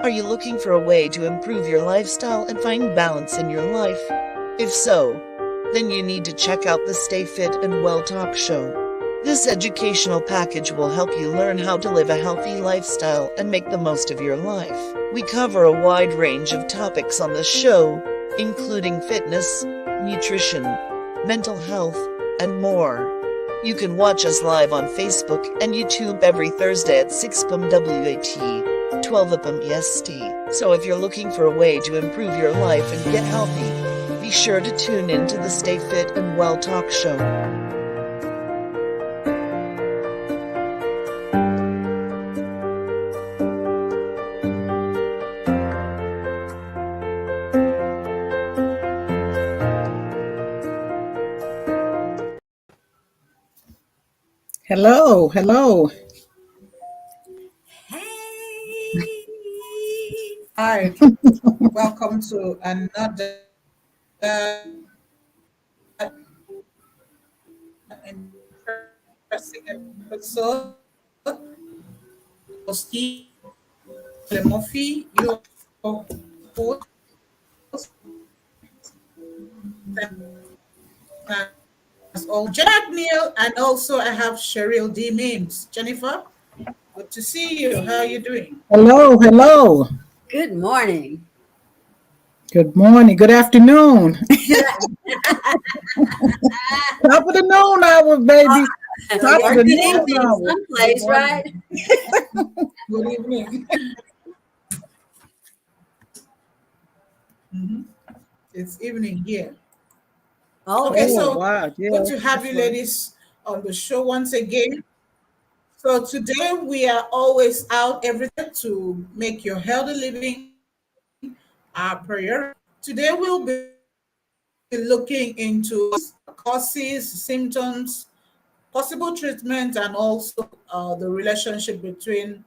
Are you looking for a way to improve your lifestyle and find balance in your life? If so, then you need to check out the Stay Fit and Well Talk show. This educational package will help you learn how to live a healthy lifestyle and make the most of your life. We cover a wide range of topics on the show, including fitness, nutrition, mental health, and more. You can watch us live on Facebook and YouTube every Thursday at 6 p.m. WAT, 12 p.m. EST. So if you're looking for a way to improve your life and get healthy, be sure to tune in to the Stay Fit and Well Talk show. Hello, hello. Hey! Hi, welcome to another interesting episode of Steve Murphy, your host, as all Jack Neal, and also I have Cheryl D. Mims. Jennifer, good to see you. How are you doing? Hello, hello. Good morning. Good morning, good afternoon. Top of the noon hour, baby. Top Or of the good noon evening hour. someplace, right? Good evening. Mhm. It's evening here. Oh, Okay, Oh, so wow. Yeah, good to have that's you right. ladies on the show once again. So today we are always out every day to make your healthy living our priority. Today we'll be looking into causes, symptoms, possible treatment, and also the relationship between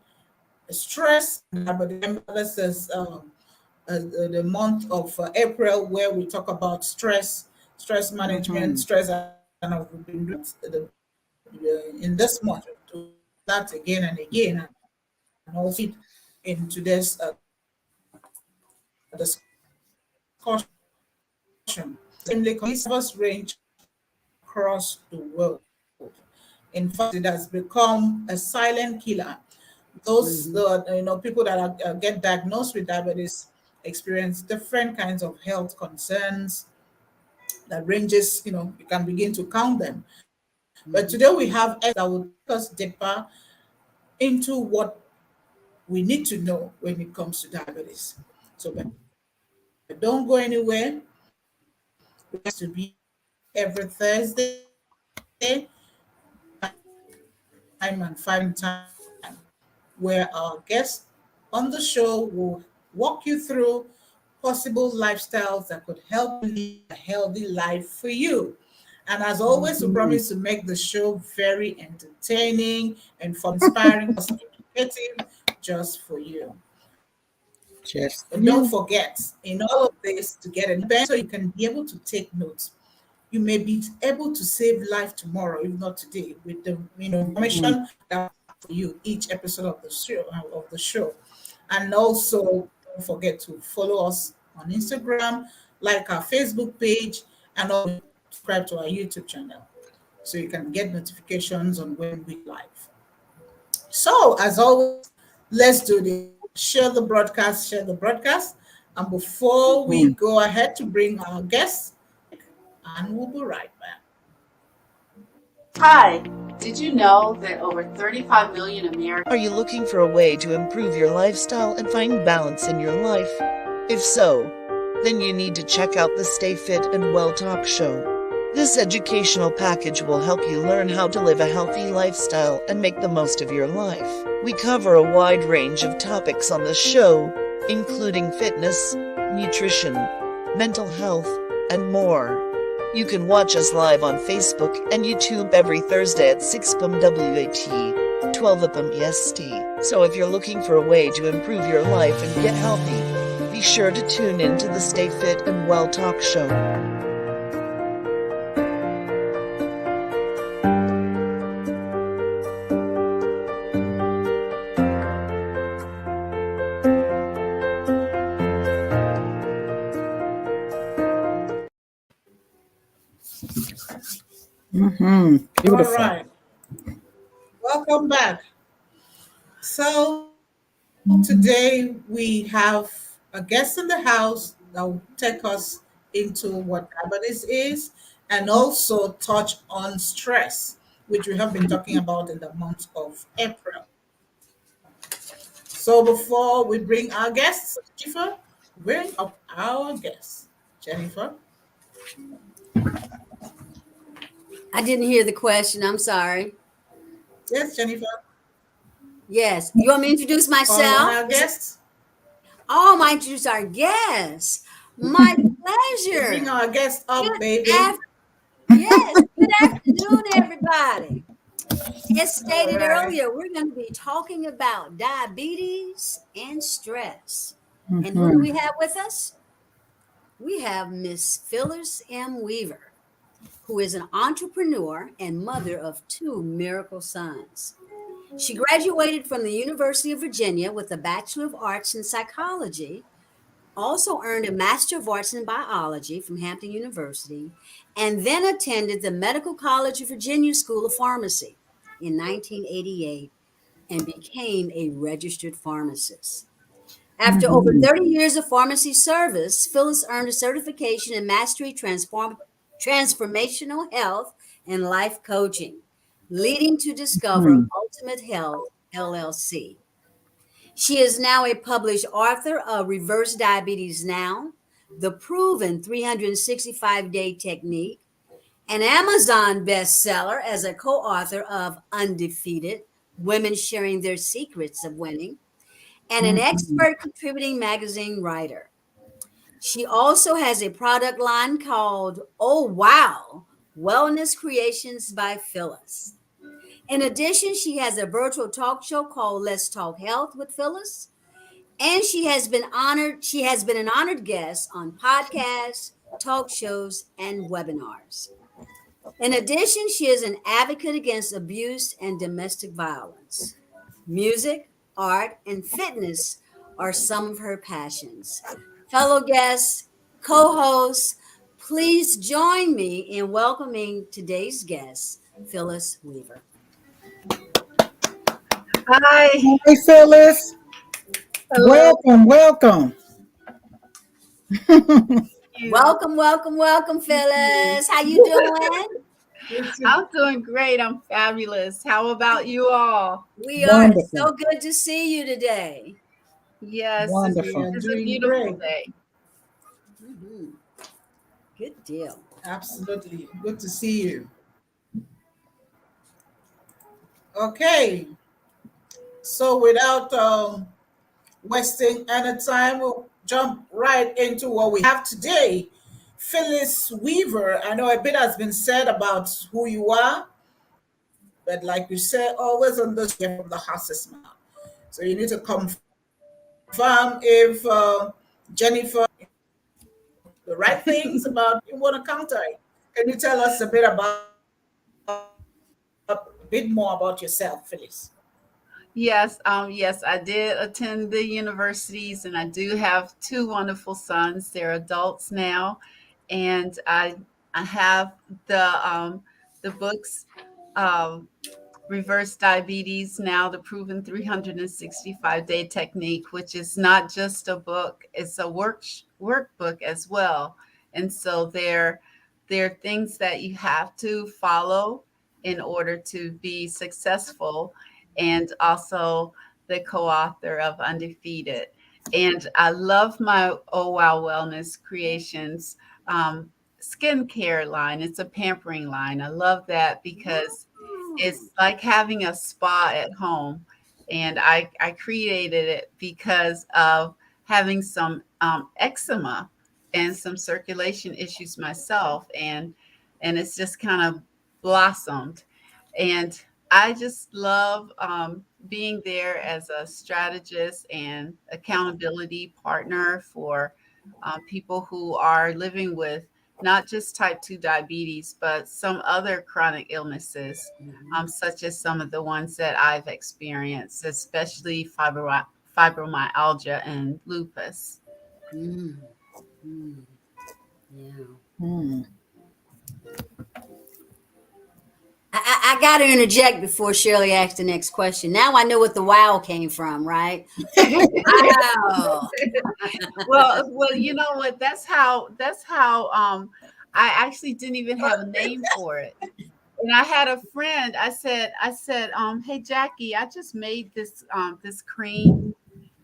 stress and diabetes. This is the month of April where we talk about stress management, Mhm. stress, and we've been doing in this month to that again and again, and also in today's discussion. Namely, consumers range across the world. In fact, it has become a silent killer. Those people that get diagnosed with diabetes experience different kinds of health concerns that ranges. You can begin to count them. But today we have experts that will take us deeper into what we need to know when it comes to diabetes. So but don't go anywhere. It has to be every Thursday, time and find time, where our guests on the show will walk you through possible lifestyles that could help you live a healthy life for you. And as always, we Mhm. promise to make the show very entertaining and inspiring, educative, just for you. Just for But don't you. forget, in all of this, to get a pen so you can be able to take notes. You may be able to save life tomorrow, if not today, with the Mhm. information that for you each episode of the show. And also, don't forget to follow us on Instagram, like our Facebook page, and also subscribe to our YouTube channel so you can get notifications on when we live. So, as always, let's do this. Share the broadcast. And before we Mhm. go ahead to bring our guests, and we'll be right back. Hi. Did you know that over 35 million Americans Are you looking for a way to improve your lifestyle and find balance in your life? If so, then you need to check out the Stay Fit and Well Talk show. This educational package will help you learn how to live a healthy lifestyle and make the most of your life. We cover a wide range of topics on the show, including fitness, nutrition, mental health, and more. You can watch us live on Facebook and YouTube every Thursday at 6 p.m. WAT, 12 p.m. EST. So if you're looking for a way to improve your life and get healthy, be sure to tune in to the Stay Fit and Well Talk show. All Beautiful. right. Welcome back. So today we have a guest in the house that will take us into what diabetes is and also touch on stress, which we have been talking about in the month of April. So before we bring our guests, Jennifer, bring up our guests. Jennifer. I didn't hear the question. I'm sorry. Yes, Jennifer. Yes. You want me to introduce Call on myself? our guests. Oh, my introduce our guests. My Bring pleasure. our guests up, Good baby. yes. Good afternoon, everybody. As All stated right. earlier, we're going to be talking about diabetes and stress. And who do Mhm. we have with us? We have Miss Phyllis M. Weaver, who is an entrepreneur and mother of two miracle sons. She graduated from the University of Virginia with a Bachelor of Arts in Psychology, also earned a Master of Arts in Biology from Hampton University, and then attended the Medical College of Virginia School of Pharmacy in 1988 and became a registered pharmacist. After over Mhm. 30 years of pharmacy service, Phyllis earned a certification in mastery transformational health and life coaching, leading to Discover Mhm. Ultimate Health LLC. She is now a published author of Reverse Diabetes Now, The Proven 365-Day Technique, an Amazon bestseller as a co author of Undefeated Women Sharing Their Secrets of Winning, and an Mhm. expert contributing magazine writer. She also has a product line called Oh Wow Wellness Creations by Phyllis. In addition, she has a virtual talk show called Let's Talk Health with Phyllis, and she has been an honored guest on podcasts, talk shows, and webinars. In addition, she is an advocate against abuse and domestic violence. Music, art, and fitness are some of her passions. Fellow guests, co hosts, please join me in welcoming today's guest, Phyllis Weaver. Hi. Hey, Phyllis. Hello. Welcome, welcome. You. Welcome, welcome, welcome, Thank you. Phyllis. How you doing? Good to I'm doing great. I'm fabulous. How about you all? We are. It's Wonderful, so good to see you today. Yes, it's, we wonderful. are it's a doing beautiful great. day. Mhm. Good deal. Absolutely. Good to see you. Okay. So without wasting any time, we'll jump right into what we have today. Phyllis Weaver, I know a bit has been said about who you are, but like you say, always on this get from the horse's mouth. So you need to confirm if Jennifer the right things about you want to counter it. Can you tell us a bit more about yourself, Phyllis? Yes, I did attend the universities, and I do have two wonderful sons. They're adults now, and I have the books, um, Reverse Diabetes Now, the Proven 365-Day Technique, which is not just a book, it's a workbook as well. And so there are things that you have to follow in order to be successful, and also the co-author of Undefeated. And I love my Oh Wow Wellness Creations skincare line. It's a pampering line. I love that because Oh. it's like having a spa at home. And I created it because of having some eczema and some circulation issues myself. And it's just kind of blossomed. And I just love being there as a strategist and accountability partner for people who are living with not just type 2 diabetes, but some other chronic illnesses, Mhm. such as some of the ones that I've experienced, especially fibromyalgia and lupus. Mm. Mm. Yeah. Mm. I got to interject before Shirley asks the next question. Now I know what the wow came from, right? Wow. Well, you know what? That's how I actually didn't even have a name for it. And I had a friend, I said, hey Jackie, I just made this this cream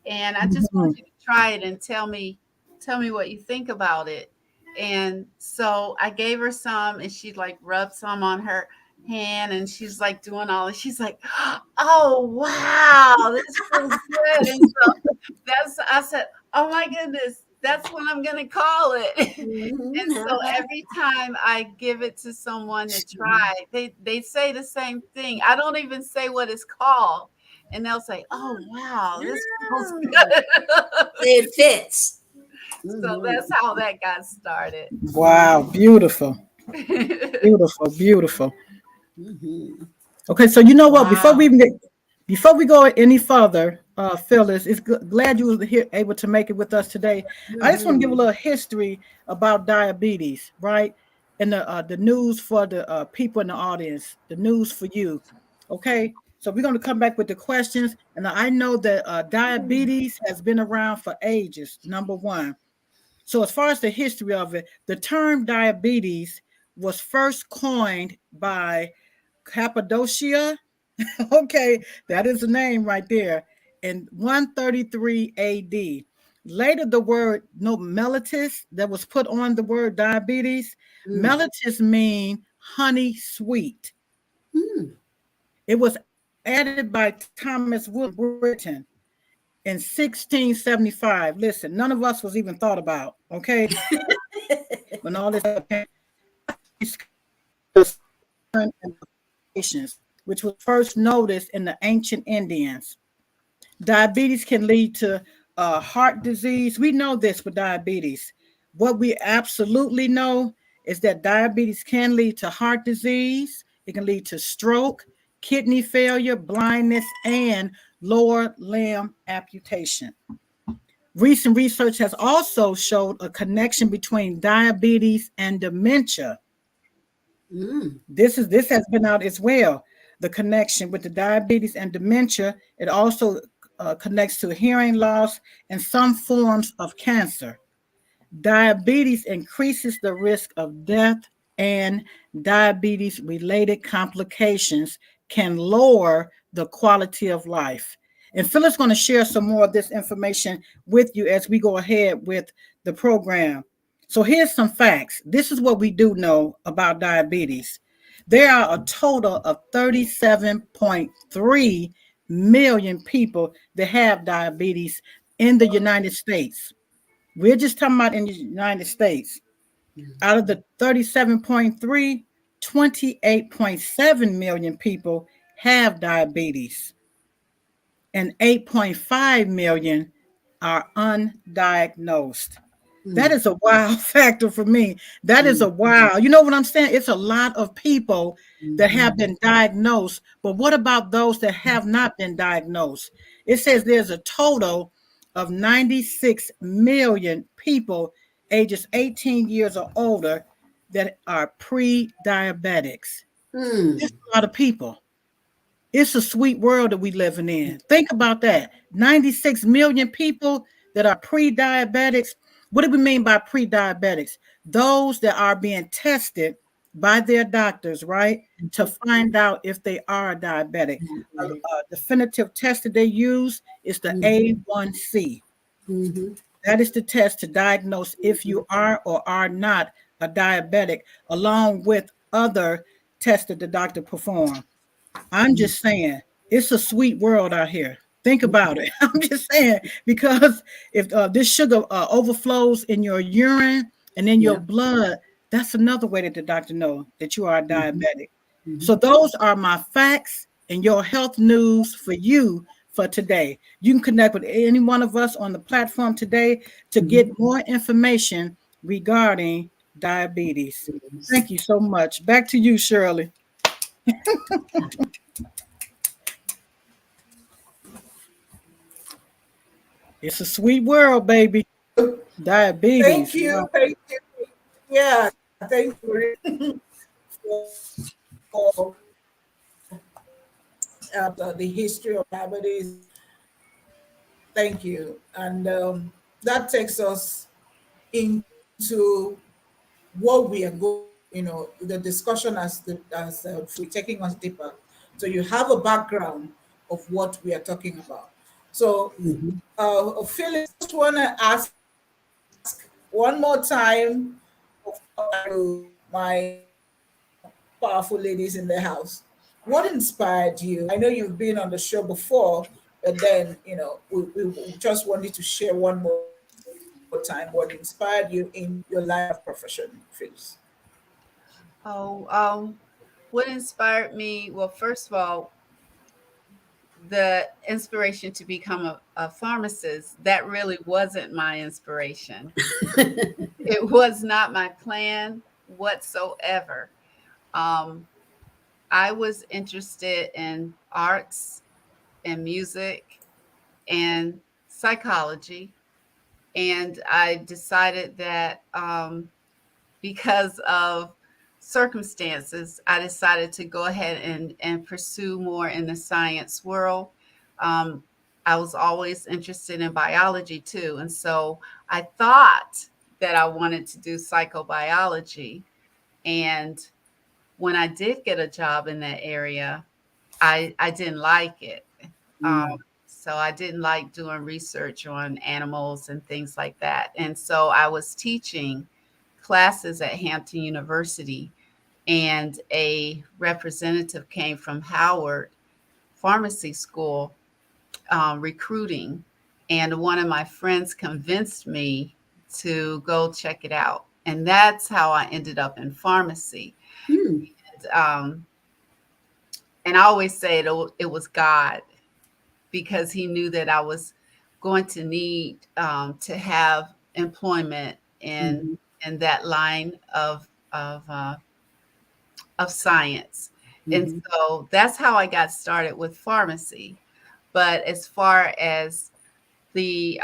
and I just want you to try it and tell me what you think about it. And so I gave her some and she like rubbed some on her hand and she's like doing all this. She's like, oh wow, this feels good. And so I said, oh my goodness, that's what I'm gonna call it. And so every time I give it to someone to try, they say the same thing. I don't even say what it's called. And they'll say, oh wow, this feels good. It fits. So that's how that got started. Wow, beautiful. Beautiful, beautiful. Okay, so you know what? Before we go any further, Phyllis, it's glad you were here, able to make it with us today. I just want to give a little history about diabetes, right? And the news for the people in the audience, the news for you. Okay, so we're going to come back with the questions, and I know that diabetes has been around for ages. Number one. So as far as the history of it, the term diabetes was first coined by Cappadocia. Okay, that is the name right there. In 133 AD. Later, the word mellitus that was put on the word diabetes, mellitus mean honey sweet. It was added by Thomas Wood Britain in 1675. Listen, none of us was even thought about, okay? When all this which was first noticed in the ancient Indians. Diabetes can lead to heart disease. We know this with diabetes. What we absolutely know is that diabetes can lead to heart disease. It can lead to stroke, kidney failure, blindness, and lower limb amputation. Recent research has also showed a connection between diabetes and dementia. This has been out as well. The connection with the diabetes and dementia. It also connects to hearing loss and some forms of cancer. Diabetes increases the risk of death, and diabetes-related complications can lower the quality of life. And Phyllis is going to share some more of this information with you as we go ahead with the program. So here's some facts. This is what we do know about diabetes. There are a total of 37.3 million people that have diabetes in the United States. We're just talking about in the United States. Out of the 37.3, 28.7 million people have diabetes, and 8.5 million are undiagnosed. That is a wow factor for me. That is a wow. You know what I'm saying? It's a lot of people that have been diagnosed, but what about those that have not been diagnosed? It says there's a total of 96 million people ages 18 years or older that are pre-diabetics. It's a lot of people. It's a sweet world that we living in. Think about that. 96 million people that are pre-diabetics. What do we mean by pre-diabetics? Those that are being tested by their doctors, right, to find out if they are diabetic. A definitive test that they use is the A1C. That is the test to diagnose if you are or are not a diabetic, along with other tests that the doctor performs. I'm just saying, it's a sweet world out here. Think about it. I'm just saying, because if this sugar overflows in your urine and in your blood, that's another way that the doctor knows that you are diabetic. So those are my facts and your health news for you for today. You can connect with any one of us on the platform today to get more information regarding diabetes. Thank you so much. Back to you, Shirley. It's a sweet world, baby. Diabetes. Thank you. Thank you. Yeah, thank you for the history of diabetes. Thank you. And that takes us into what we are going, the discussion we're taking us deeper. So you have a background of what we are talking about. So, Mhm. Phyllis, just want to ask one more time to my powerful ladies in the house. What inspired you? I know you've been on the show before, but then, we just wanted to share one more time what inspired you in your line of profession, Phyllis. Oh, what inspired me? Well, first of all, the inspiration to become a pharmacist, that really wasn't my inspiration. It was not my plan whatsoever. Um, I was interested in arts and music and psychology. And I decided that because of circumstances, I decided to go ahead and pursue more in the science world. Um, I was always interested in biology too. And so I thought that I wanted to do psychobiology. And when I did get a job in that area, I didn't like it. Um, Mm. so I didn't like doing research on animals and things like that. And so I was teaching classes at Hampton University, and a representative came from Howard Pharmacy School recruiting. And one of my friends convinced me to go check it out. And that's how I ended up in pharmacy. Mm. Um, and I always say it was God, because he knew that I was going to need to have employment Mhm. in that line of science. And Mhm. so that's how I got started with pharmacy. But as far as the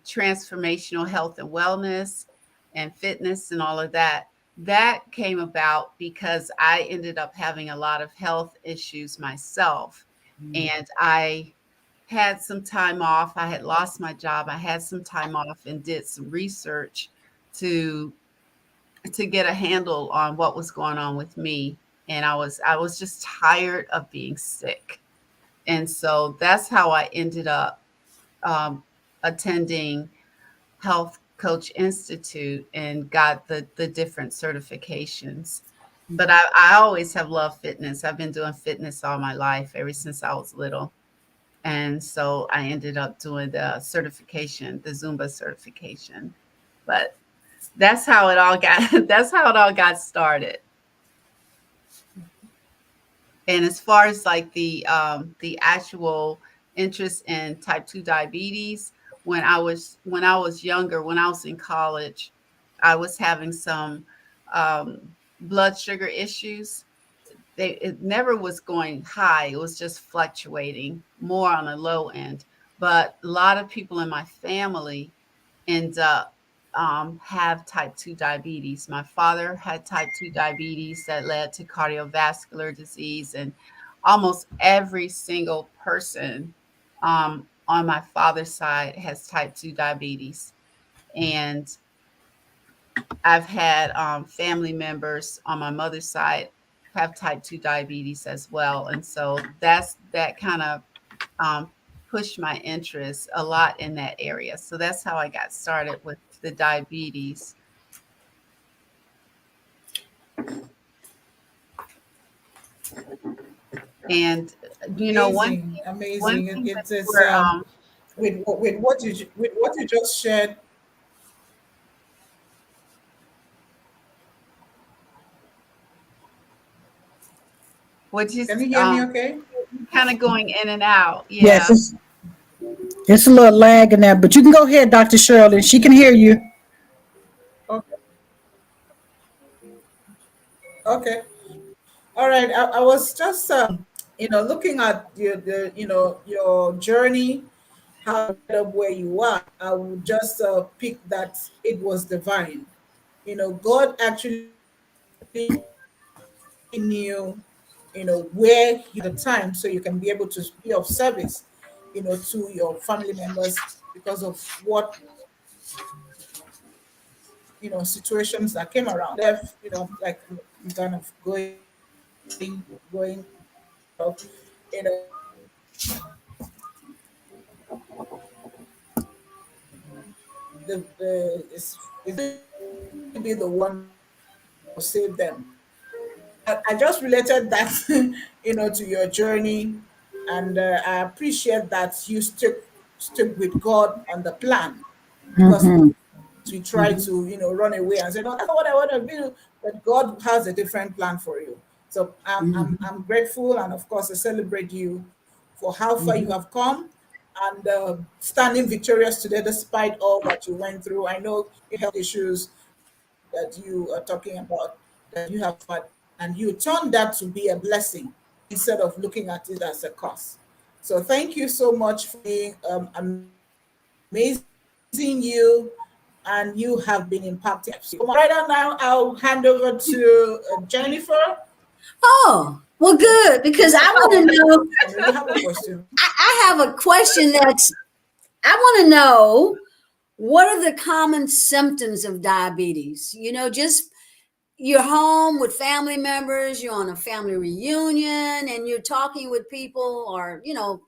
transformational health and wellness and fitness and all of that, that came about because I ended up having a lot of health issues myself. Mm. And I had some time off. I had lost my job. I had some time off and did some research to get a handle on what was going on with me. And I was just tired of being sick. And so that's how I ended up um, attending Health Coach Institute and got the different certifications. But I always have loved fitness. I've been doing fitness all my life, ever since I was little. And so I ended up doing the certification, the Zumba certification. But that's how it all got that's how it all got started. And as far as like the actual interest in type 2 diabetes, when I was younger, when I was in college, I was having some blood sugar issues. It never was going high. It was just fluctuating more on the low end. But a lot of people in my family end up have type 2 diabetes. My father had type 2 diabetes that led to cardiovascular disease, and almost every single person on my father's side has type 2 diabetes. And I've had family members on my mother's side have type 2 diabetes as well. And so that kind of um, pushed my interest a lot in that area. So that's how I got started with the diabetes. And one Amazing, one amazing. thing that It's we're with what you just shared. which Can is you hear me? Okay. kind of going in and out. Yes, Yeah. it's a little lag in there, but you can go ahead, Dr. Shirley. She can hear you. Okay. Okay. All right. I was just looking at your journey, how you ended up where you are. I would just pick that it was divine. God actually knew where you the time so you can be able to be of service, to your family members because of what, situations that came around. Left, like kind of going, you know, it's to be the one who save them. I just related that, to your journey, and I appreciate that you stuck with God on the plan, because Mhm. we try to, run away and say, no, that's not what I want to do. But God has a different plan for you. So I'm grateful, and of course I celebrate you for how far you have come, and standing victorious today despite all that you went through. I know you have issues that you are talking about that you have had, and you turn that to be a blessing instead of looking at it as a curse. So thank you so much for being amazing, you, and you have been impacting. So right now, I'll hand over to Jennifer. Oh, well, good, because I want to know. I know you have a question. I have a question I want to know, what are the common symptoms of diabetes? Just you're home with family members, you're on a family reunion, and you're talking with people, or,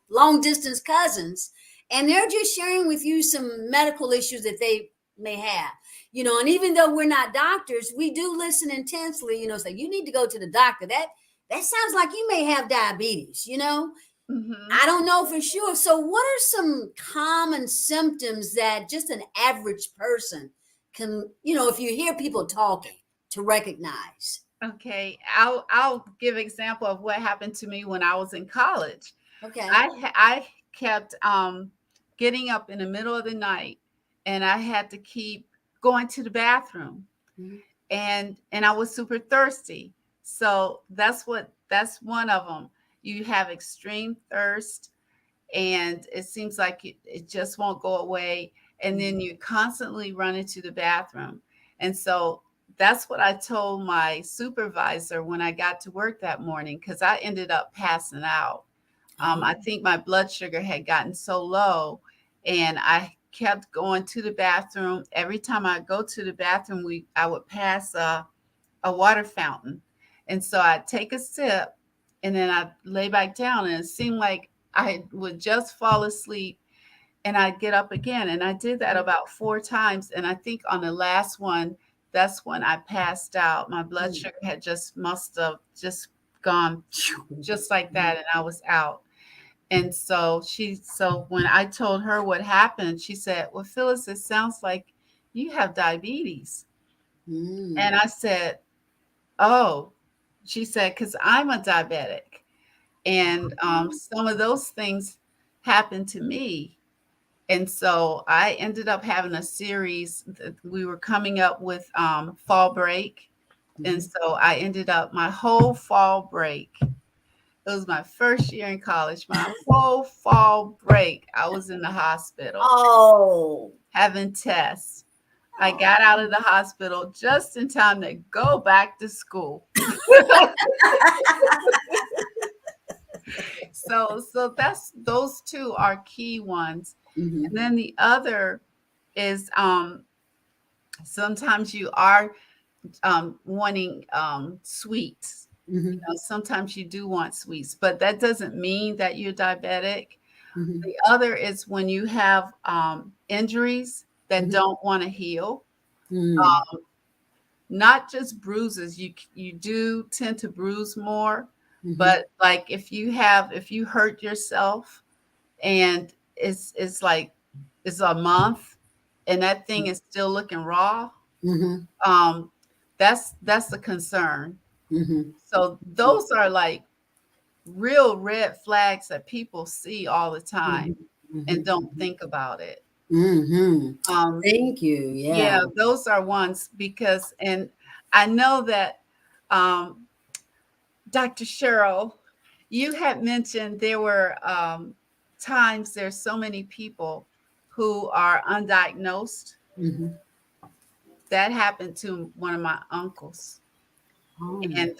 long distance cousins, and they're just sharing with you some medical issues that they may have. And even though we're not doctors, we do listen intensely, say, you need to go to the doctor. That sounds like you may have diabetes. Mhm. I don't know for sure. So, what are some common symptoms that just an average person can, if you hear people talking, to recognize? Okay, I'll give example of what happened to me when I was in college. Okay. I kept getting up in the middle of the night, and I had to keep going to the bathroom, Mhm. and I was super thirsty. So that's one of them. You have extreme thirst, and it seems like it just won't go away, and then you constantly run into the bathroom. And so that's what I told my supervisor when I got to work that morning, because I ended up passing out. I think my blood sugar had gotten so low, and I kept going to the bathroom. Every time I go to the bathroom, I would pass a water fountain. And so I'd take a sip, and then I'd lay back down, and it seemed like I would just fall asleep, and I'd get up again. And I did that about 4 times. And I think on the last one, that's when I passed out. My blood sugar had must have just gone just like that, and I was out. And so when I told her what happened, she said, "Well, Phyllis, it sounds like you have diabetes." Mm. And I said, "Oh," she said, "because I'm a diabetic." And some of those things happened to me. And so I ended up having a series that we were coming up with fall break. And so I ended up my whole fall break. It was my first year in college. My whole fall break, I was in the hospital Oh. having tests. I got out of the hospital just in time to go back to school. So that's those two are key ones. Mhm. And then the other is sometimes you are wanting sweets. Mhm. Sometimes you do want sweets, but that doesn't mean that you're diabetic. Mhm. The other is when you have injuries that Mhm. don't want to heal, Mm. not just bruises. You do tend to bruise more, Mhm. but like if you hurt yourself, and it's like it's a month, and that thing is still looking raw, Mhm. um, that's a concern. Mhm. So those are like real red flags that people see all the time Mhm. and Mhm. don't think about it. Mhm. Um, Thank you. Yeah. yeah, those are ones because, and I know that Dr. Cheryl, you had mentioned there were times there's so many people who are undiagnosed. Mhm. That happened to one of my uncles. Oh. And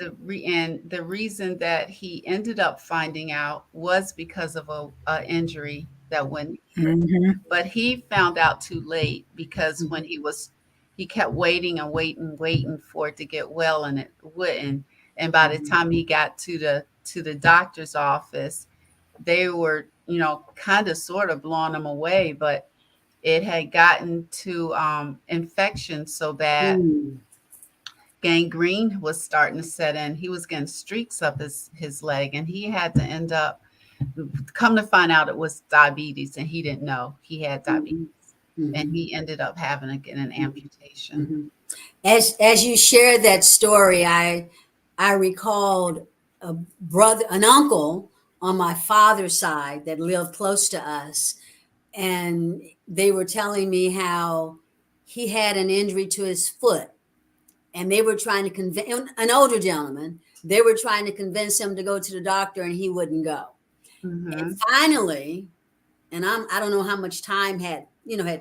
the reason that he ended up finding out was because of a injury that when Mhm. but he found out too late because when he kept waiting and waiting for it to get well and it wouldn't. And by the time he got to the doctor's office, they were, kind of sort of blowing him away, but it had gotten to infection so bad, Mm. gangrene was starting to set in. He was getting streaks up his leg, and he had to end up, come to find out it was diabetes, and he didn't know he had diabetes. And he ended up having to get an amputation. As you shared that story, I recalled an uncle on my father's side that lived close to us, and they were telling me how he had an injury to his foot, and they were trying to convince an older gentleman. They were trying to convince him to go to the doctor, and he wouldn't go. And finally, and I don't know how much time had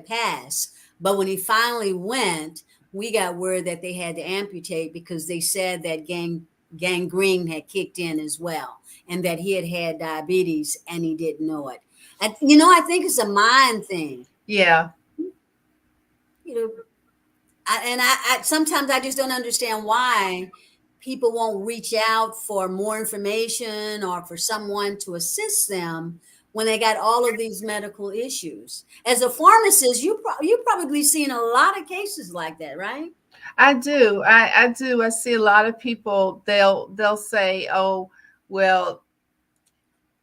passed, but when he finally went, we got word that they had to amputate because they said that gangrene had kicked in as well, and that he had diabetes and he didn't know it. I think it's a mind thing. Yeah. I sometimes I just don't understand why people won't reach out for more information or for someone to assist them when they got all of these medical issues. As a pharmacist, you probably seen a lot of cases like that, right? I do. I do. I see a lot of people. They'll say, "Oh, well,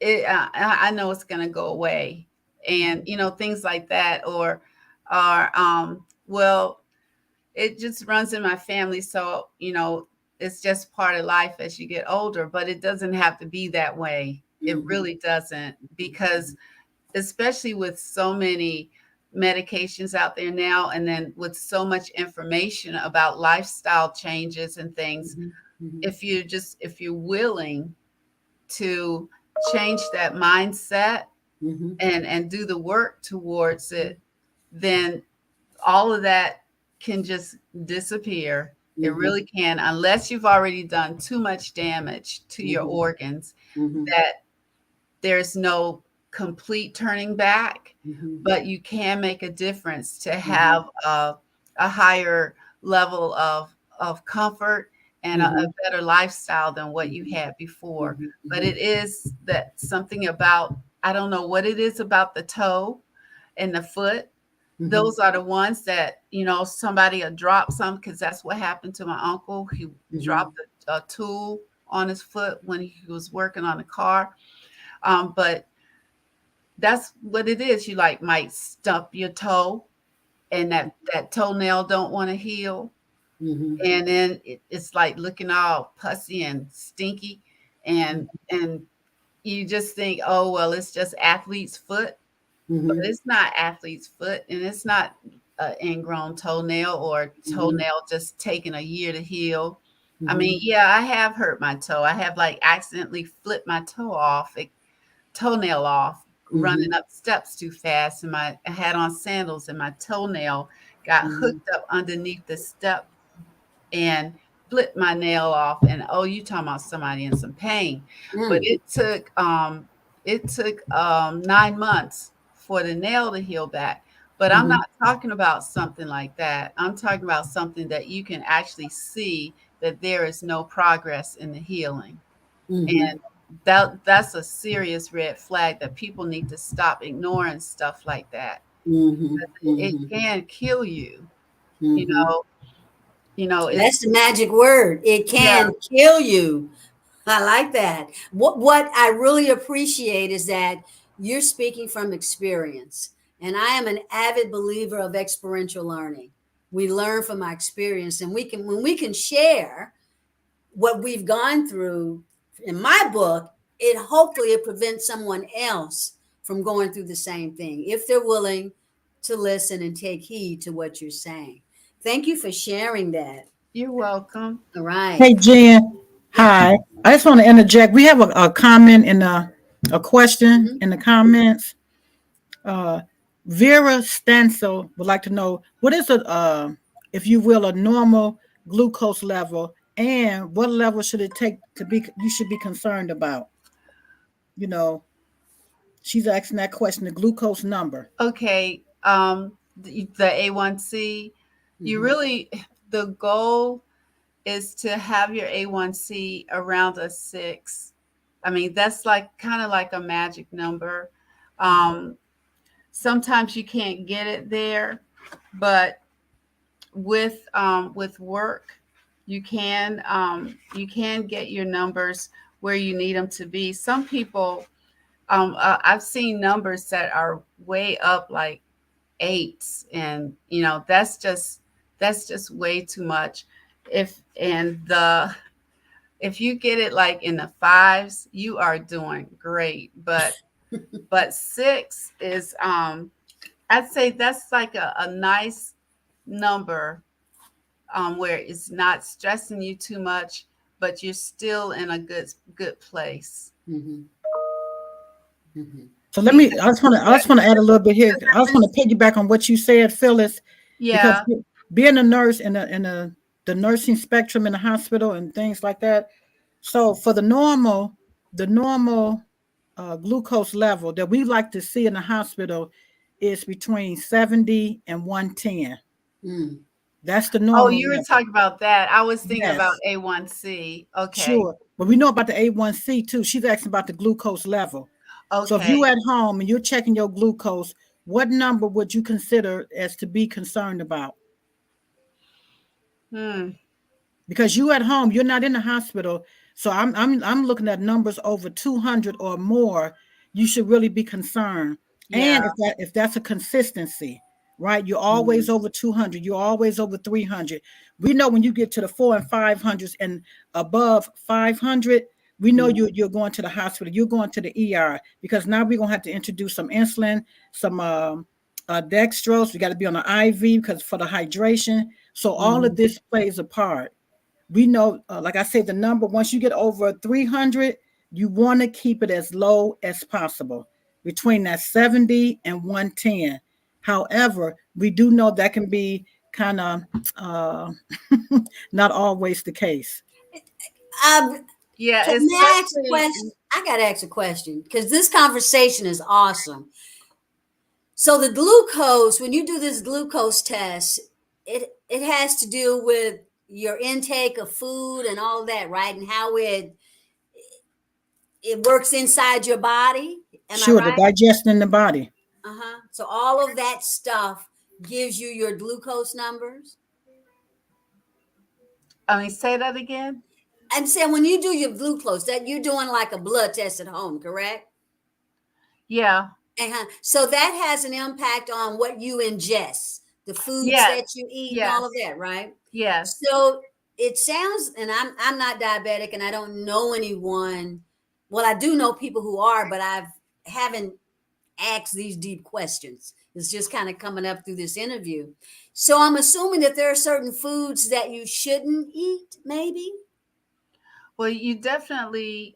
I know it's going to go away," and things like that, or well, it just runs in my family, so it's just part of life as you get older. But it doesn't have to be that way. It really doesn't, because especially with so many medications out there now, and then with so much information about lifestyle changes and things, if you're willing to change that mindset and do the work towards it, then all of that can just disappear. It really can, unless you've already done too much damage to your organs, that there's no complete turning back, but you can make a difference to have a higher level of comfort and a better lifestyle than what you had before. But it is that something about, I don't know what it is about the toe and the foot. Those are the ones that, somebody will drop some, because that's what happened to my uncle. He dropped a tool on his foot when he was working on a car. But that's what it is. You might stump your toe, and that toenail don't want to heal. And then it's like looking all pussy and stinky. And you just think, oh, well, it's just athlete's foot. But it's not athlete's foot, and it's not an ingrown toenail or toenail just taking a year to heal. I mean, yeah, I have hurt my toe. I have accidentally flipped my toenail off, running up steps too fast, and I had on sandals, and my toenail got hooked up underneath the step and flipped my nail off. And you talking about somebody in some pain. But it took 9 months for the nail to heal back. But I'm not talking about something like that. I'm talking about something that you can actually see that there is no progress in the healing. And that's a serious red flag that people need to stop ignoring stuff like that. It can kill you. That's the magic word. It can kill you. I like that. What I really appreciate is that you're speaking from experience. And I am an avid believer of experiential learning. We learn from our experience, and when we can share what we've gone through in my book, hopefully prevents someone else from going through the same thing if they're willing to listen and take heed to what you're saying. Thank you for sharing that. You're welcome. All right. Hey, Jen. Hi. I just want to interject. We have a comment in a question in the comments. Vera Stansel would like to know, what is if you will, a normal glucose level And what level should it take to be you should be concerned about? You know, she's asking that question, the glucose number. Okay. The A1C, you Mhm. really, the goal is to have your A1C around a 6. I mean, that's like kind of like a magic number. Um, Sometimes you can't get it there, but with work, you can get your numbers where you need them to be. Some people, I've seen numbers that are way up, like 8s, and that's just way too much. If you get it like in the 5s, you are doing great. But 6 is, I'd say that's like a nice number, where it's not stressing you too much, but you're still in a good place. Mhm. Mhm. So let me. I just want to add a little bit here. I just want to piggyback on what you said, Phyllis, because Yeah. being a nurse in the nursing spectrum in the hospital and things like that. So for the normal glucose level that we like to see in the hospital is between 70 and 110. Mm. That's the Oh, normal you were level. talking about that. I was thinking about Yes, A1C. Okay. sure. But we know about the A1C too. She's asking about the glucose level. So if you Okay. at home and you're checking your glucose, what number would you consider as to be concerned about? Hmm. Because you at home, you're not in the hospital. So I'm looking at numbers over 200 or more. You should really be concerned. Yeah. And if that's a consistency, right? You're Mhm. always over 200. You're always over 300. We know when you get to the 400 and 500s and above 500, we know Mhm. you're going to the hospital. You're going to the ER because now we're gonna have to introduce some insulin, some dextrose. We got to be on the IV because for the hydration. So all of Mhm. this plays a part. We know, like I said, the number, once you get over 300, you want to keep it as low as possible, between that 70 and 110. However, we do know that can be kind of not always the case. Um, Yeah, can I ask a especially. question? I got to ask a question because this conversation is awesome. So the glucose, when you do this glucose test, it has to do with your intake of food and all of that, right? And how it works inside your body. Am I Sure, the right? digestion in the body. Uh-huh. So all of that stuff gives you your glucose numbers. I mean, say that again. I'm saying when you do your glucose, that you're doing like a blood test at home, correct? Yeah. Uh-huh. So that has an impact on what you ingest, the foods Yes. that you eat, and all of Yes. that, right? Yes. So it sounds, and I'm not diabetic, and I don't know anyone. Well, I do know people who are, but I haven't asked these deep questions. It's just kind of coming up through this interview. So I'm assuming that there are certain foods that you shouldn't eat, maybe. Well, you definitely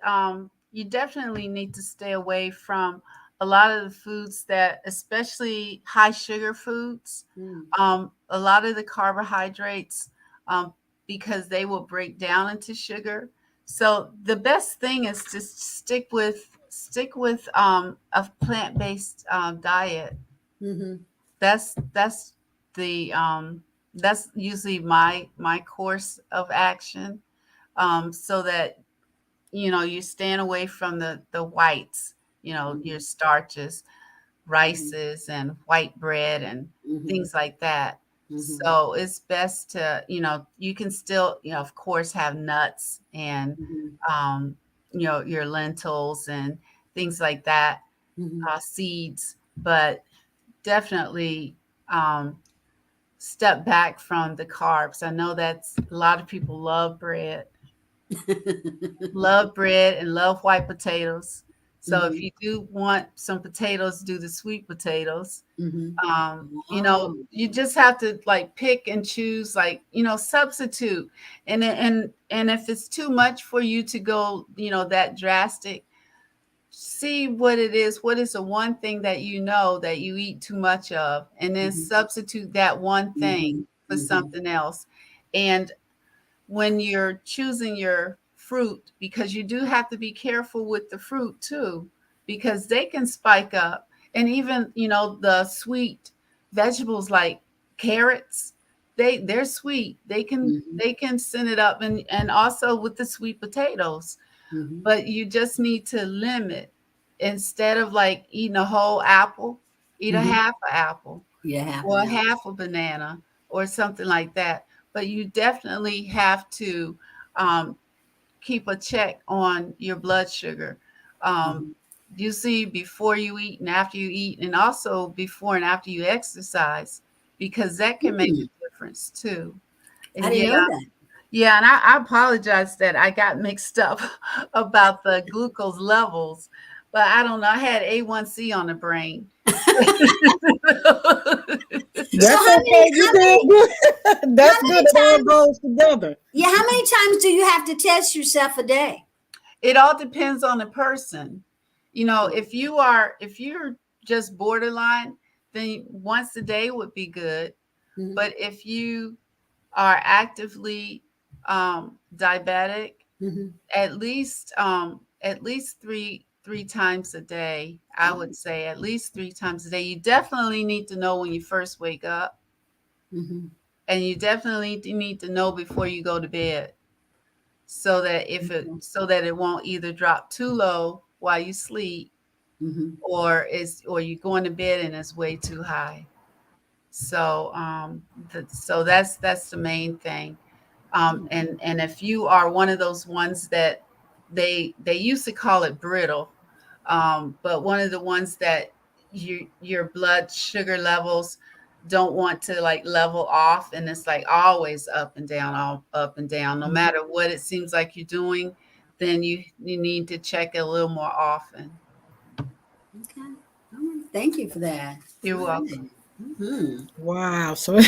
need to stay away from a lot of the foods that, especially high sugar foods, Mm. a lot of the carbohydrates, um, because they will break down into sugar. So the best thing is to stick with a plant-based diet. Mm-hmm. That's the that's usually my course of action, so that you're staying away from the whites, your starches, Mm-hmm. rices and white bread and Mm-hmm. things like that. Mm-hmm. So it's best to, you can still, of course, have nuts and Mm-hmm. um, your lentils and things like that, Mm-hmm. seeds, but definitely um, step back from the carbs. I know that's a lot of people love bread and love white potatoes. So if Mm-hmm. you do want some potatoes, do the sweet potatoes. Mm-hmm. Oh. You just have to like pick and choose, like, substitute. And if it's too much for you to go, that drastic, see what it is. What is the one thing that that you eat too much of, and then Mm-hmm. substitute that one thing Mm-hmm. for Mm-hmm. something else. And when you're choosing your fruit, because you do have to be careful with the fruit too, because they can spike up. And even, the sweet vegetables like carrots, they're sweet. They can Mhm. they can send it up, and also with the sweet potatoes. Mhm. But you just need to limit. Instead of like eating a whole apple, eat a Mhm. half an apple Yeah, half or an a hour. half a banana or something like that. But you definitely have to um, keep a check on your blood sugar. Um, Mhm. you see before you eat and after you eat, and also before and after you exercise, because that can make a Mm, difference too. I And didn't yeah, know that. yeah, and I apologize that I got mixed up about the glucose levels, but I don't know. I had A1C on the brain. So That's okay. You did good. how That's good. many It all times, goes together. yeah, how many times do you have to test yourself a day? It all depends on the person. If you're just borderline, then once a day would be good. Mhm. But if you are actively diabetic, Mhm. at least three times a day. I would say at least 3 times a day. You definitely need to know when you first wake up, Mhm. and you definitely need to know before you go to bed, so that Mhm. it won't either drop too low while you sleep, Mhm. or you going to bed and it's way too high. So that's the main thing. And if you are one of those ones that they used to call it brittle, but one of the ones that your blood sugar levels don't want to like level off, and it's like always up and down, all up and down, no matter what it seems like you're doing, then you need to check it a little more often. Okay. All right. Thank you for that. You're All right. welcome. Mhm. Wow. So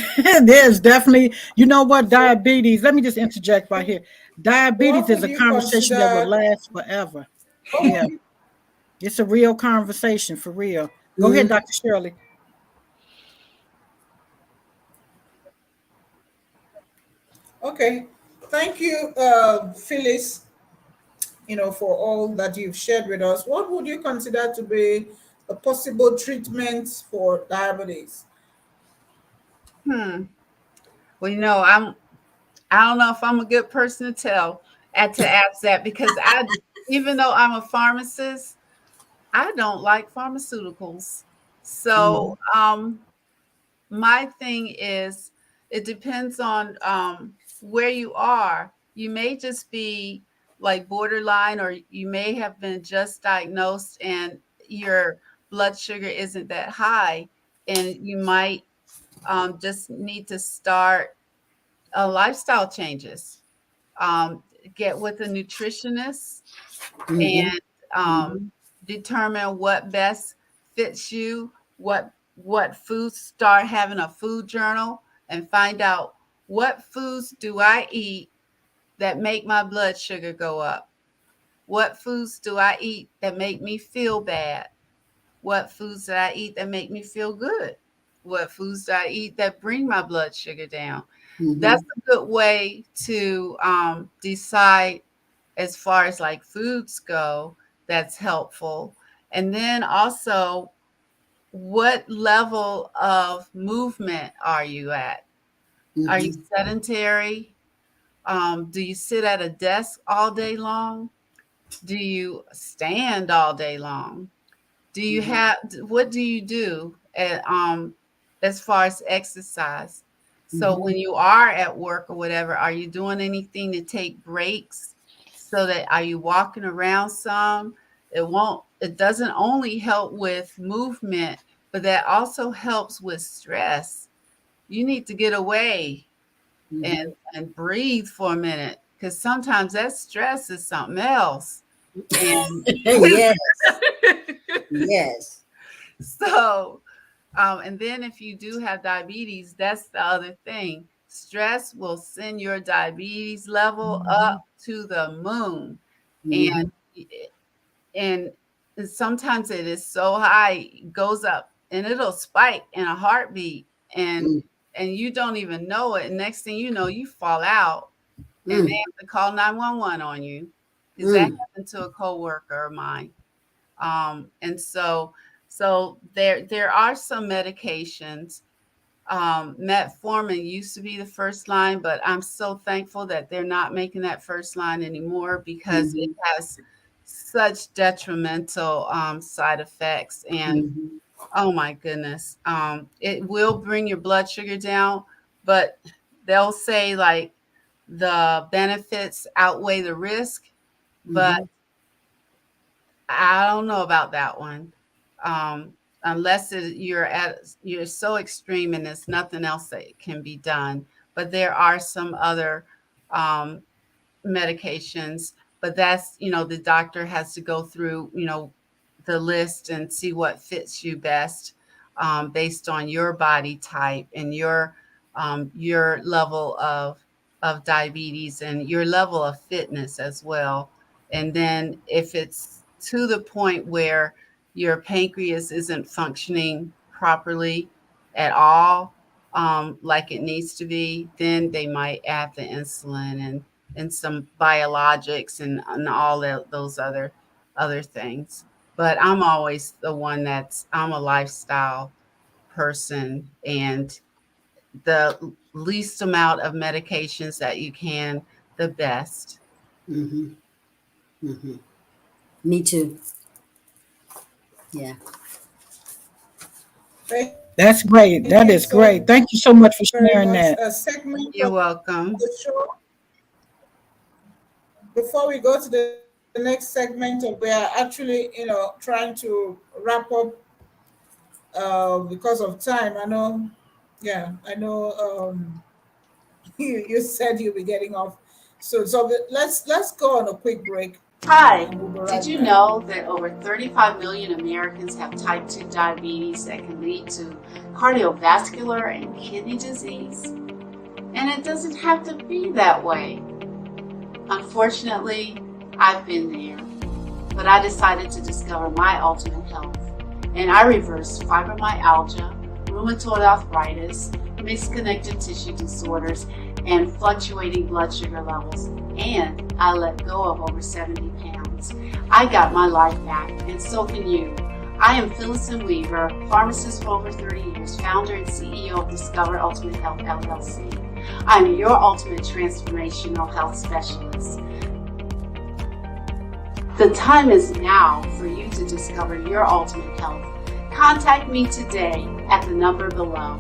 there's definitely, you know what, diabetes. Let me just interject right here. Diabetes What is would a you conversation that will consider? last forever. What would Yeah. you, It's a real conversation for real. Go ahead, Mhm. Dr. Shirley. okay. Thank you, Phyllis, for all that you've shared with us. What would you consider to be a possible treatment for diabetes? Hmm. Well, I don't know if I'm a good person to ask that, because even though I'm a pharmacist, I don't like pharmaceuticals. So, Mhm. my thing is, it depends on where you are. You may just be like borderline, or you may have been just diagnosed and your blood sugar isn't that high, and you might just need to start lifestyle changes. Get with a nutritionist Mhm. and Mhm. determine what best fits you, what foods. Start having a food journal and find out, what foods do I eat that make my blood sugar go up? What foods do I eat that make me feel bad? What foods do I eat that make me feel good? What foods do I eat that bring my blood sugar down? That's Mhm. a good way to decide, as far as like foods go. That's helpful. And then also, what level of movement are you at? Are you Mhm. sedentary? Do you sit at a desk all day long? Do you stand all day long? Do you Mhm. have what do you do as far as exercise? So Mhm. when you are at work or whatever, are you doing anything to take breaks? So that, are you walking around some? It doesn't only help with movement, but that also helps with stress. You need to get away Mhm. and breathe for a minute, because sometimes that stress is something else. And Yes. Yes. so, and then if you do have diabetes, that's the other thing. Stress will send your diabetes level Mhm. up to the moon. And Mhm. and sometimes it is so high, it goes up and it'll spike in a heartbeat, and Mhm. and you don't even know it. Next thing you know, you fall out. and they have to call 911 on you, because that happened to a coworker of mine. And so there are some medications. Metformin used to be the first line, but I'm so thankful that they're not making that first line anymore, because it has such detrimental side effects. And oh my goodness, it will bring your blood sugar down, but they'll say like the benefits outweigh the risk, but I don't know about that one. Unless you're so extreme and there's nothing else that can be done. But there are some other medications, but that's, the doctor has to go through, the list and see what fits you best, based on your body type and your level of diabetes and your level of fitness as well. And then if it's to the point where your pancreas isn't functioning properly at all, like it needs to be, then they might add the insulin and some biologics and all those other things. But I'm always the one I'm a lifestyle person, and the least amount of medications that you can, the best. Me too. Yeah. That's great. That is great. Thank you so much for sharing that. A segment You're of welcome. the show. Before we go to the next segment, we are actually, trying to wrap up because of time. I know. Yeah, I know. You said you'll be getting off soon, so let's go on a quick break. Hi, We'll be did right you back. know that over 35 million Americans have type 2 diabetes that can lead to cardiovascular and kidney disease? And it doesn't have to be that way. Unfortunately, I've been there, but I decided to discover my ultimate health, and I reversed fibromyalgia, rheumatoid arthritis, mixed connective tissue disorders, and fluctuating blood sugar levels, and I let go of over 70 pounds. I got my life back, and so can you. I am Phyllis Weaver, pharmacist for over 30 years, founder and CEO of Discover Ultimate Health LLC. I'm your ultimate transformational health specialist. The time is now for you to discover your ultimate health. Contact me today at the number below.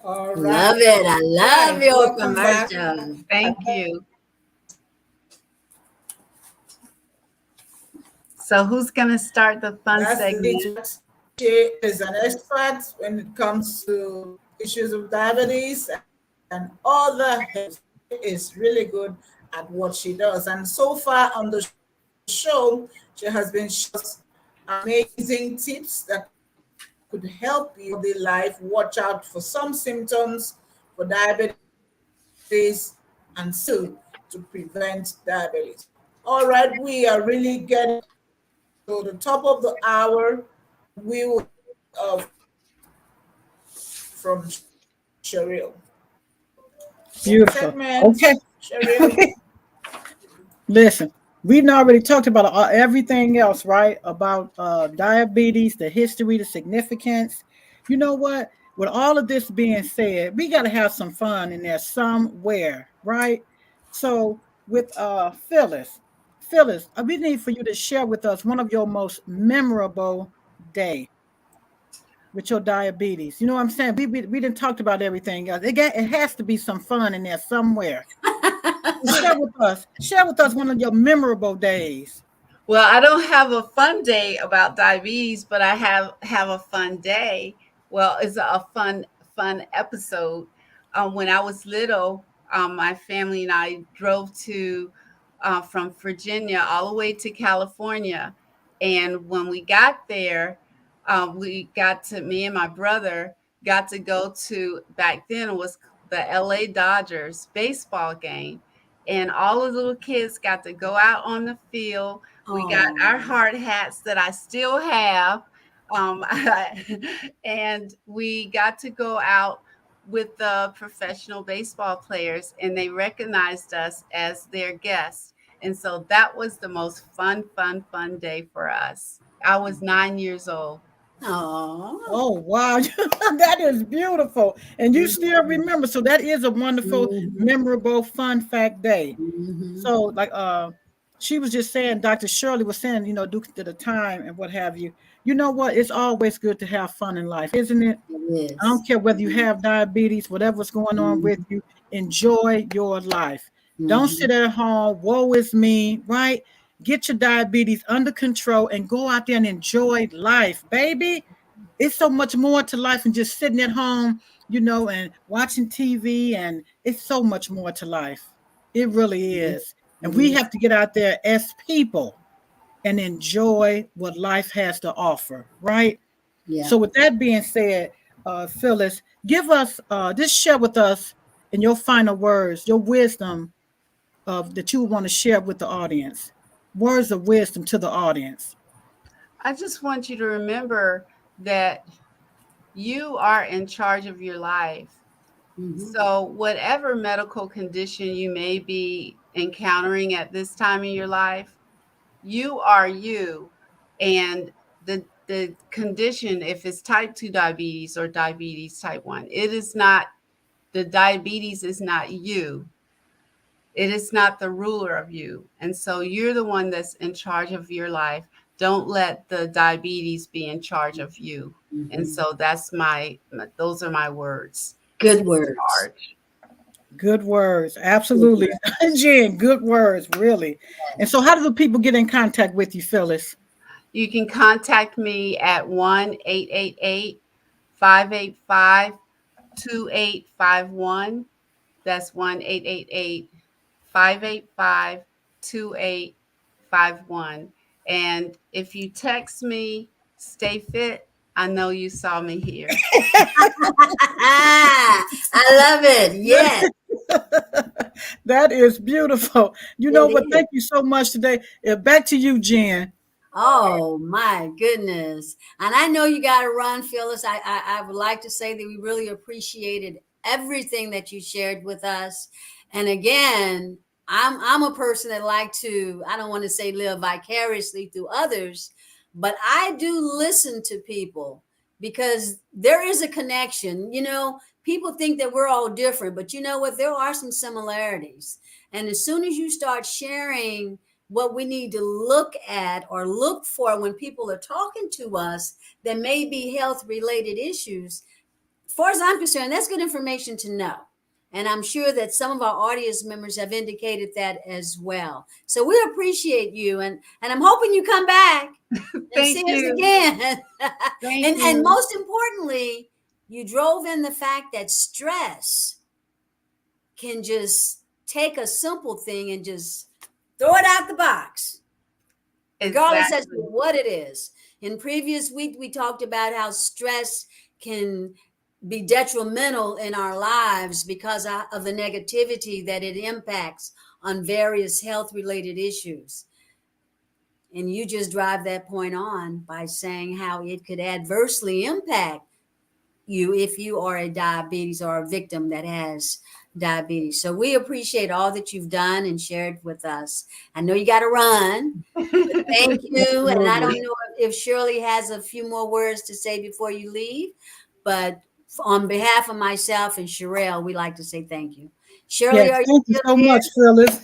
All right. Love it. I love Hi, your welcome back. commercial. Thank you. So who's going to start the fun That's the segment? thing. She is an expert when it comes to issues of diabetes and other health. She is really good at what she does. And so far on the show, she has been sharing amazing tips that could help you in the life. Watch out for some symptoms for diabetes and still to prevent diabetes. All right, we are really getting to the top of the hour. We will from Cheryl. Beautiful. Segment, Okay. Cheryl. Listen, we've already talked about everything else, right? About diabetes, the history, the significance. You know what? With all of this being said, we got to have some fun in there somewhere, right? So with Phyllis, we need for you to share with us one of your most memorable days with your diabetes. You know what I'm saying? We didn't talk about everything else. It has to be some fun in there somewhere. Share with us one of your memorable days. Well, I don't have a fun day about diabetes, but I have a fun day. Well, it's a fun episode. When I was little, my family and I drove from Virginia all the way to California, and when we got there, me and my brother got to go to, back then it was the LA Dodgers baseball game. and all the little kids got to go out on the field. We got our hard hats that I still have. Um, and we got to go out with the professional baseball players, and they recognized us as their guests. And so that was the most fun day for us. I was 9 years old. Oh, wow. That is beautiful. And you still remember. So that is a wonderful, memorable, fun fact day. So like she was just saying, Dr. Shirley was saying, due to the time and what have you. You know what? It's always good to have fun in life, isn't it? It is. I don't care whether you have diabetes, whatever's going on with you, enjoy your life. Don't sit at home, woe is me, right? Get your diabetes under control and go out there and enjoy life, baby. It's so much more to life than just sitting at home, and watching TV, and it's so much more to life. It really is. And we have to get out there as people and enjoy what life has to offer, right? Yeah. So with that being said, Phyllis, give us, just share with us in your final words, your wisdom that you want to share with the audience. Words of wisdom to the audience. I just want you to remember that you are in charge of your life. So whatever medical condition you may be encountering at this time in your life, you are you. And the condition, if it's type 2 diabetes or diabetes type 1, the diabetes is not you. It is not the ruler of you. And so you're the one that's in charge of your life. Don't let the diabetes be in charge of you. And so those are my words. Good words. Good words. Absolutely. Jen, good words, really. And so how do the people get in contact with you, Phyllis? You can contact me at 1-888-585-2851. That's 1-888-585-2851. And if you text me, stay fit, I know you saw me here. I love it. Yes. That is beautiful. You know what? Thank you so much today. Back to you, Jen. Oh my goodness. And I know you got to run, Phyllis. I would like to say that we really appreciated everything that you shared with us. And again, I'm a person that like to, I don't want to say live vicariously through others, but I do listen to people because there is a connection. People think that we're all different, but you know what? There are some similarities. And as soon as you start sharing what we need to look at or look for when people are talking to us that may be health related issues, as far as I'm concerned, that's good information to know. And I'm sure that some of our audience members have indicated that as well. So we appreciate you. And I'm hoping you come back and see us again. And most importantly, you drove in the fact that stress can just take a simple thing and just throw it out the box, regardless as to what it is. In previous week, we talked about how stress can be detrimental in our lives because of the negativity that it impacts on various health-related issues. And you just drive that point on by saying how it could adversely impact you if you are a diabetes or a victim that has diabetes. So we appreciate all that you've done and shared with us. I know you got to run. Thank you. And I don't know if Shirley has a few more words to say before you leave, but on behalf of myself and Sherelle, we like to say thank you. Shirley, thank you so much, Phyllis.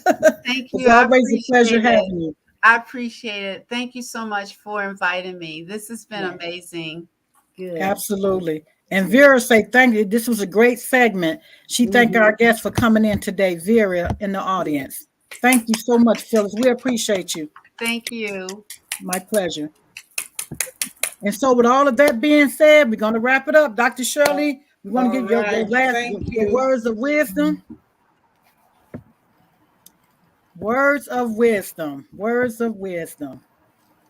Thank you. It's always a pleasure having you. I appreciate it. Thank you so much for inviting me. This has been amazing. Good. Absolutely. And Vera say thank you. This was a great segment. She thanked our guests for coming in today, Vera, in the audience. Thank you so much, Phyllis. We appreciate you. Thank you. My pleasure. And so with all of that being said, we're going to wrap it up. Dr. Shirley, we want to give your last words of wisdom. Words of wisdom. Words of wisdom.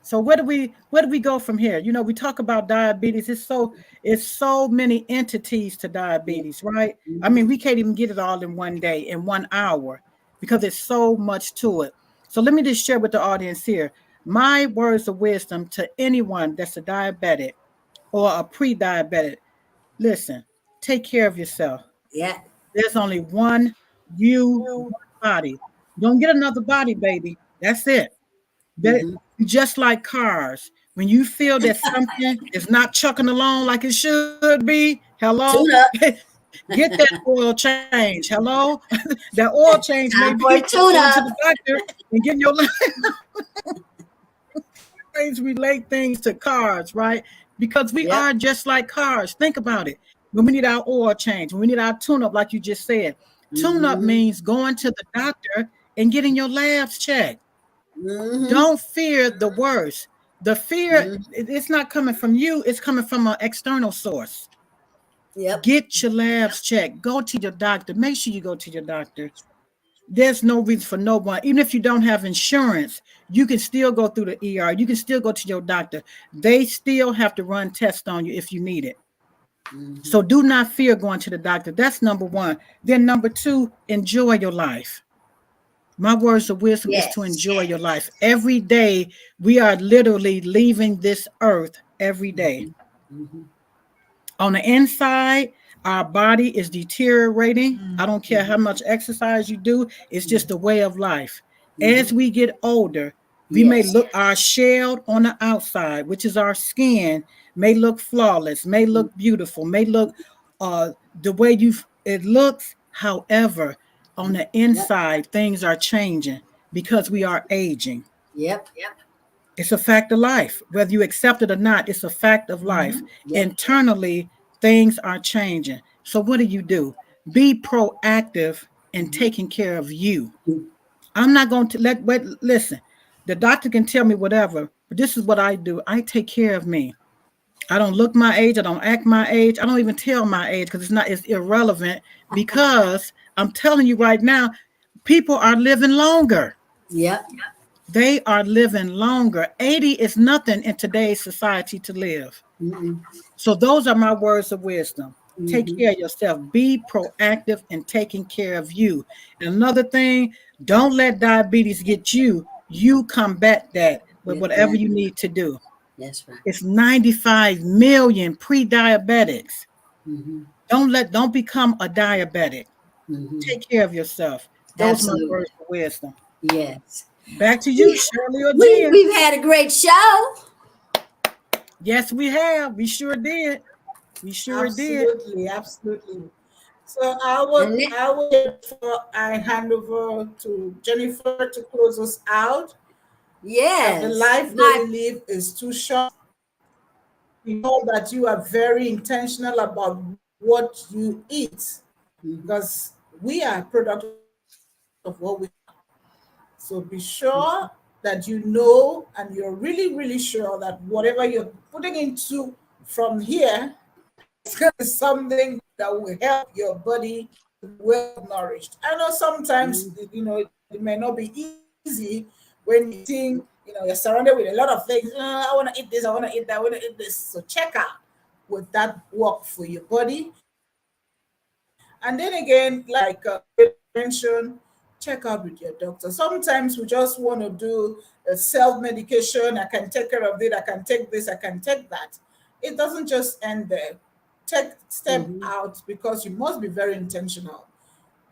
So where do we go from here? We talk about diabetes. It's so many entities to diabetes, right? I mean, we can't even get it all in one day, in 1 hour. because there's so much to it. So let me just share with the audience here my words of wisdom to anyone that's a diabetic or a pre-diabetic. Listen, take care of yourself. Yeah. There's only one you, one body. Don't get another body, baby. That's it. That Mhm. just like cars. When you feel that something is not chucking along like it should be, hello, Tune up. get that oil change. Hello, that oil change may Time for a be tune going to up. the doctor and getting your things relate things to cars, right? Because we Yep. are just like cars. Think about it. When we need our oil change, when we need our tune up, like you just said, tune up Mhm. means going to the doctor and getting your labs checked. Mhm. Don't fear the worst. The fear, Mhm. it's not coming from you, it's coming from an external source. Yep. Get your labs checked. Go to your doctor. Make sure you go to your doctor. There's no reason for no one, even if you don't have insurance, you can still go through the ER. You can still go to your doctor. They still have to run tests on you if you need it. Mhm. So do not fear going to the doctor. That's number one. Then number two, enjoy your life. My words of wisdom is to Yes. enjoy your life. Every day, we are literally leaving this earth every day. Mhm. Mhm. On the inside, our body is deteriorating. I Mm. don't care how Mhm. much exercise you do, it's just Mhm. a way of life. As Mhm. we get older, we may Yes. look our shell on the outside, which is our skin, may look flawless, may look beautiful, may look the way you it looks. However, on the Yep. inside, things are changing because we are aging. Yep. It's a fact of life. Whether you accept it or not, it's a fact of life. Mhm. Yep. Internally, things are changing. So, what do? Be proactive in Mhm. taking care of you. I'm not going to listen, the doctor can tell me whatever, but this is what I do. I take care of me. I don't look my age. I don't act my age. I don't even tell my age because it's irrelevant because I'm telling you right now, people are living longer. Yep. They are living longer. 80 is nothing in today's society to live. Mhm. So those are my words of wisdom. Take Mhm. care of yourself. Be proactive in taking care of you. And another thing, don't let diabetes get you. You combat that with With whatever that. you need to do. That's right. It's 95 million pre-diabetics. Mhm. Don't become a diabetic. Mhm. Take care of yourself. Those are my Absolutely. words of wisdom. Yes. Back to you, We, Shirley or we Jen. we've had a great show. Yes, we have. We sure did. We sure did. Absolutely, absolutely. So I would, And I would, before I hand over to Jennifer to close us out, that the yes, life that my we live is too short. We know that you are very intentional about what you eat mhm. because we are a product of what we. So be sure that you know and you're really, really sure that whatever you're putting into from here is going to be something that will help your body well nourished. I know sometimes, Mhm. it may not be easy when you think, you're surrounded with a lot of things. I want to eat this, I want to eat that, I want to eat this. So check out would that work for your body? And then again, like mentioned, check out with your doctor. Sometimes we just want to do a self medication. I can take care of it. I can take this. I can take that. It doesn't just end there. Take step Mhm. out because you must be very intentional.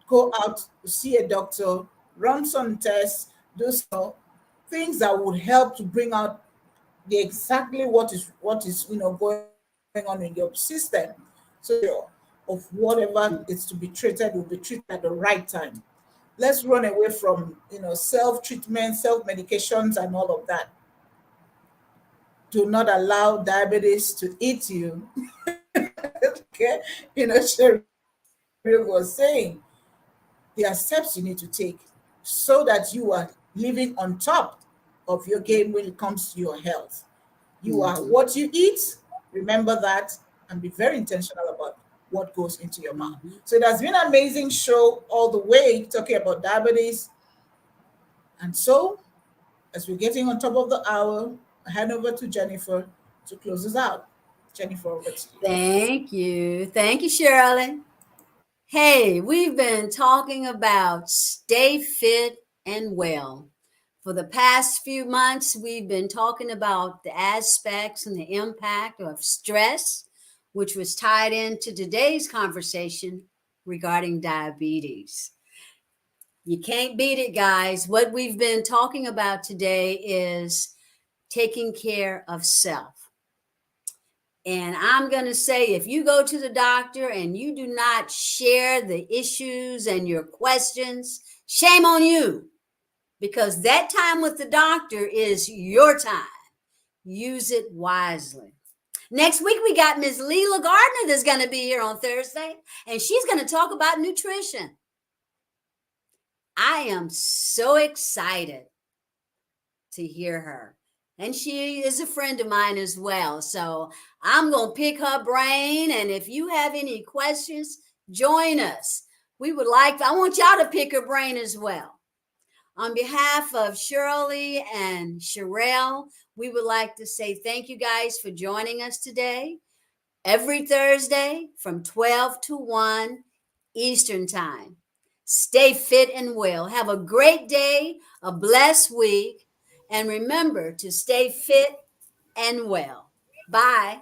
Go out, see a doctor, run some tests, do some things that would help to bring out the exactly what is going on in your system. So of whatever is to be treated will be treated at the right time. Let's run away from self-treatment, self-medications and all of that. Do not allow diabetes to eat you. Okay, Sherry was saying there are steps you need to take so that you are living on top of your game when it comes to your health. You are Mhm. what you eat. Remember that and be very intentional about what goes into your mouth. Mhm. So it has been an amazing show all the way talking about diabetes. And so, as we're getting on top of the hour, I hand over to Jennifer to close us out. Jennifer, over to you. Thank you. Thank you, Shirley. Hey, we've been talking about stay fit and well. For the past few months, we've been talking about the aspects and the impact of stress, which was tied into today's conversation regarding diabetes. You can't beat it, guys. What we've been talking about today is taking care of self. And I'm going to say, if you go to the doctor and you do not share the issues and your questions, shame on you, because that time with the doctor is your time. Use it wisely. Next week, we got Ms. Leela Gardner that's going to be here on Thursday, and she's going to talk about nutrition. I am so excited to hear her. And she is a friend of mine as well. So I'm going to pick her brain. And if you have any questions, join us. I want y'all to pick her brain as well. On behalf of Shirley and Sherelle, we would like to say thank you guys for joining us today. Every Thursday from 12 to 1 Eastern Time. Stay fit and well. Have a great day, a blessed week. And remember to stay fit and well. Bye.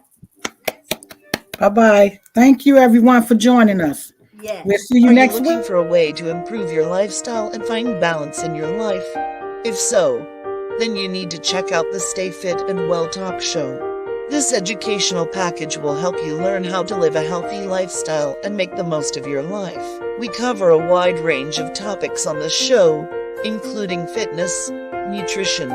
Bye-bye. Thank you, everyone, for joining us. Yes. We'll see you Are you next looking week. for a way to improve your lifestyle and find balance in your life? If so, then you need to check out the Stay Fit and Well Talk Show. This educational package will help you learn how to live a healthy lifestyle and make the most of your life. We cover a wide range of topics on the show, including fitness, nutrition,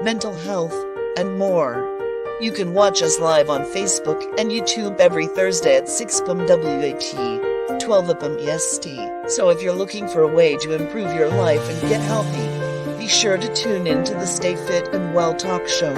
mental health, and more. You can watch us live on Facebook and YouTube every Thursday at 6 p.m. WAT, 12 p.m. EST. So if you're looking for a way to improve your life and get healthy, be sure to tune in to the Stay Fit and Well Talk Show.